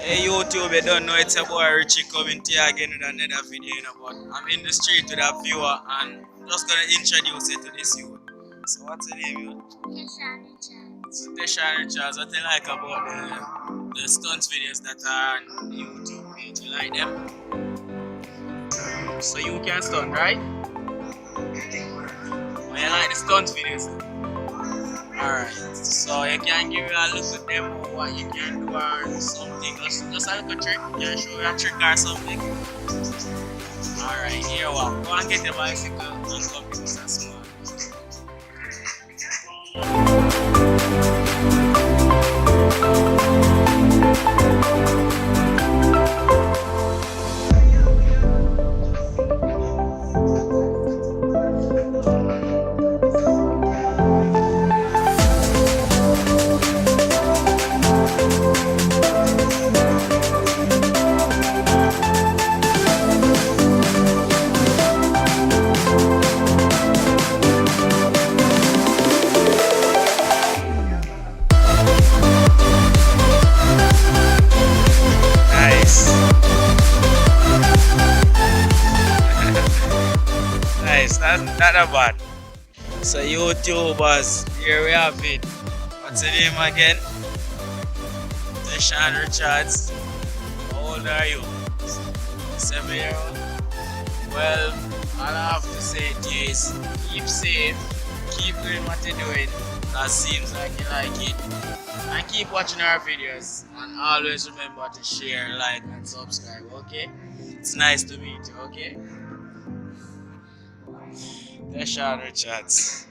Hey YouTube, you don't know it's a boy Richie coming to you again with another video, but I'm in the street with a viewer and I'm just gonna introduce you to this youth. So what's your name, youth? So Teshan Richards, what you like about the stunts videos that are on YouTube page? You like them? So you can stunt, right? Oh, you like the stunt videos? Alright, so you can give you a little demo of what you can do or something, just a little trick, you can show you a trick or something. Alright, here one. Go and get the bicycle and come pick us a small. Nice, that's not a bad. So YouTubers, here we have it. What's your name again? Teshan Richards. How old are you? 7-year-old? Well, all I have to say to you is keep safe, keep doing what you're doing. That seems like you like it. And keep watching our videos. And always remember to share, like, and subscribe, okay? It's nice to meet you, okay? Teshan Richards.